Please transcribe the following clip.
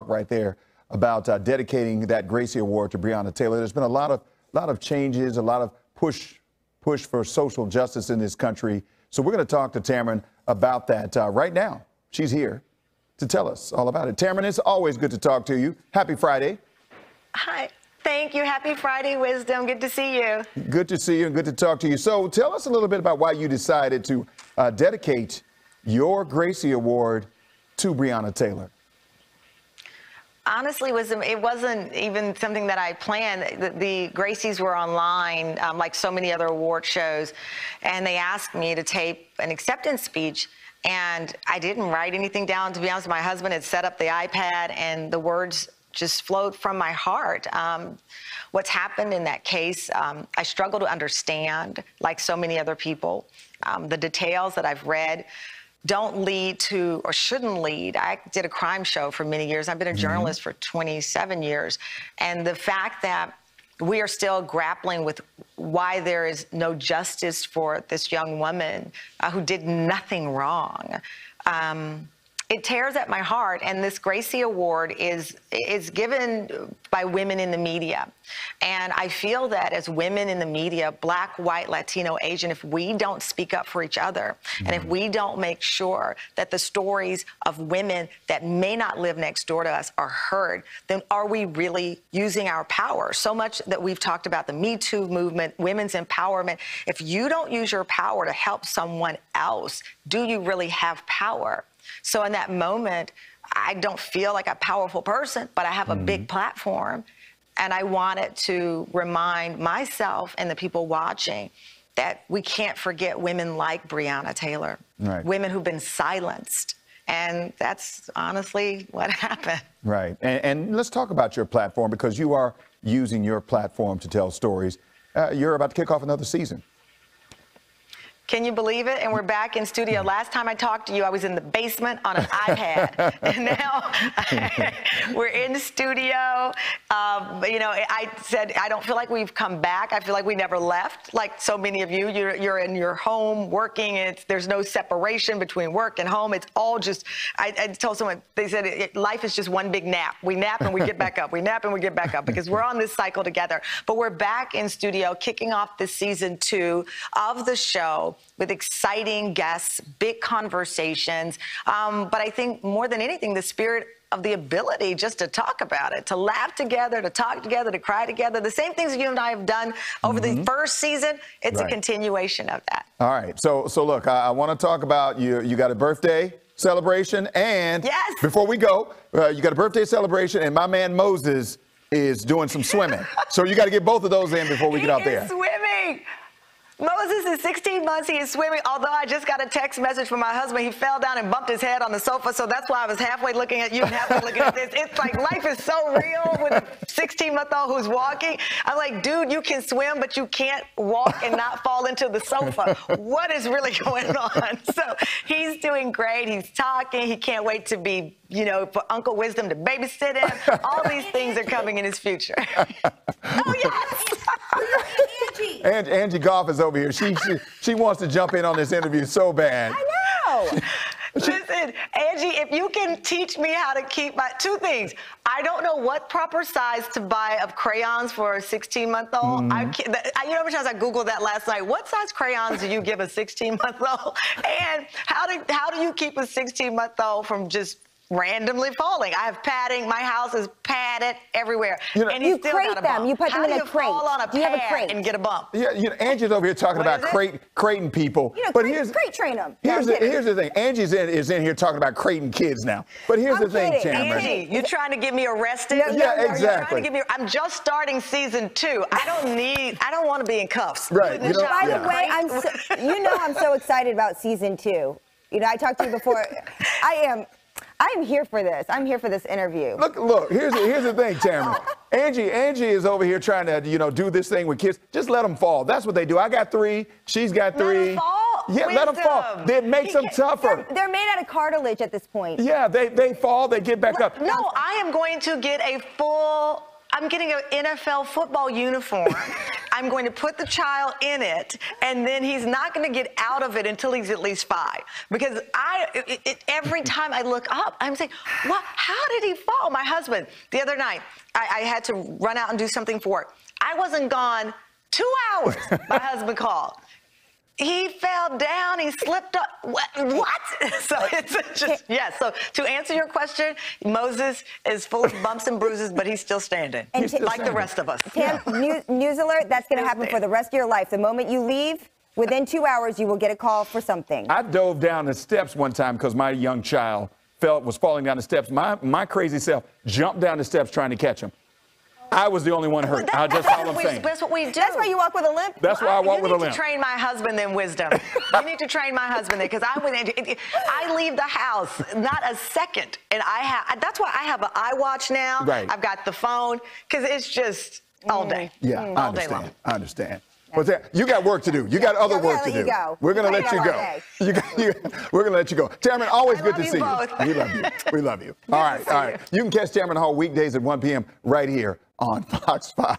right there about dedicating that Gracie Award to Breonna Taylor. There's been a lot of changes, a lot of push for social justice in this country. So we're going to talk to Tamron about that right now. She's here to tell us all about it. Tamron, it's always good to talk to you. Happy Friday. Hi. Thank you. Happy Friday, Wisdom. Good to see you. Good to see you and good to talk to you. So tell us a little bit about why you decided to dedicate your Gracie Award to Breonna Taylor. Honestly, Wisdom, it wasn't even something that I planned. The Gracies were online, like so many other award shows, and they asked me to tape an acceptance speech. And I didn't write anything down. To be honest, my husband had set up the iPad, and the words just flowed from my heart. What's happened in that case, I struggle to understand, like so many other people. The details that I've read don't lead to, or shouldn't lead. I did a crime show for many years. I've been a journalist for 27 years. And the fact that we are still grappling with why there is no justice for this young woman who did nothing wrong. It tears at my heart, and this Gracie Award is given by women in the media. And I feel that as women in the media, Black, white, Latino, Asian, if we don't speak up for each other, and if we don't make sure that the stories of women that may not live next door to us are heard, then are we really using our power? So much that we've talked about the Me Too movement, women's empowerment. If you don't use your power to help someone else, do you really have power? So in that moment, I don't feel like a powerful person, but I have a big platform. And I wanted to remind myself and the people watching that we can't forget women like Breonna Taylor, women who've been silenced. And that's honestly what happened. Right. And let's talk about your platform, because you are using your platform to tell stories. You're about to kick off another season. Can you believe it? And we're back in studio. Last time I talked to you, I was in the basement on an iPad. And now we're in the studio. You know, I said, I don't feel like we've come back. I feel like we never left. Like so many of you, you're in your home working. There's no separation between work and home. It's all just, I told someone, they said, life is just one big nap. We nap and we get back up. We nap and we get back up, because we're on this cycle together. But we're back in studio, kicking off this season 2 of the show, with exciting guests, big conversations. But I think more than anything, the spirit of the ability just to talk about it, to laugh together, to talk together, to cry together. The same things you and I have done over the first season, it's a continuation of that. All right. So look, I want to talk about you got a birthday celebration, and before we go, you got a birthday celebration, and my man Moses is doing some swimming. So you got to get both of those in before we get out there. Swimming. Moses is 16 months. He is swimming. Although I just got a text message from my husband. He fell down and bumped his head on the sofa. So that's why I was halfway looking at you and halfway looking at this. It's like life is so real with a 16-month-old who's walking. I'm like, dude, you can swim, but you can't walk and not fall into the sofa. What is really going on? So he's doing great. He's talking. He can't wait to be, you know, for Uncle Wisdom to babysit him. All these things are coming in his future. Oh, yes. Angie Goff is over here. She wants to jump in on this interview so bad. I know. Listen, Angie, if you can teach me how to keep my 2 things. I don't know what proper size to buy of crayons for a 16-month-old. You know how many times I Googled that last night? What size crayons do you give a 16-month-old? And how do you keep a 16-month-old from just randomly falling? I have padding. My house is padded everywhere. And you crate them. You put them in a crate. How do you fall on a pad and get a bump? Yeah, you know, Angie's over here talking about crating people. You know, but crate train them. Here's the thing. Angie's is in here talking about crating kids now. But here's the thing, Tamron. Angie, you trying to get me arrested? Yeah, exactly. I'm just starting season 2. I don't want to be in cuffs. Right. By the way, I'm so excited about season 2. You know, I talked to you before. I'm here for this. I'm here for this interview. Look. Here's the thing, Tamron. Angie is over here trying to, do this thing with kids. Just let them fall. That's what they do. I got 3. She's got 3. Let them fall? Yeah, let them fall. It makes them tougher. They're made out of cartilage at this point. Yeah, they fall. They get back up. No, I am going to get I'm getting an NFL football uniform. I'm going to put the child in it, and then he's not going to get out of it until he's at least 5. Because every time I look up, I'm saying, what? How did he fall? My husband, the other night, I had to run out and do something for work. I wasn't gone 2 hours. My husband called. He fell down. He slipped up. What? So it's just, yes. So to answer your question, Moses is full of bumps and bruises, but he's still standing, like the rest of us. Tam, news alert, that's going to happen for the rest of your life. The moment you leave, within 2 hours, you will get a call for something. I dove down the steps one time because my young child was falling down the steps. My crazy self jumped down the steps trying to catch him. I was the only one hurt. That's all I'm saying. That's what we do. That's why you walk with a limp? That's why I walk with a limp. You need to train my husband in wisdom. You need to train my husband there, because I leave the house not a second. And that's why I have an iWatch now. Right. I've got the phone, because it's just all day. Yeah, all day long. I understand. But you got work to do. You got other work to do. We're going to let you go. We're going to let you go. Tamron, always good to see you. We love you. We love you. All right. You can catch Tamron Hall weekdays at 1 p.m. right here on Fox 5.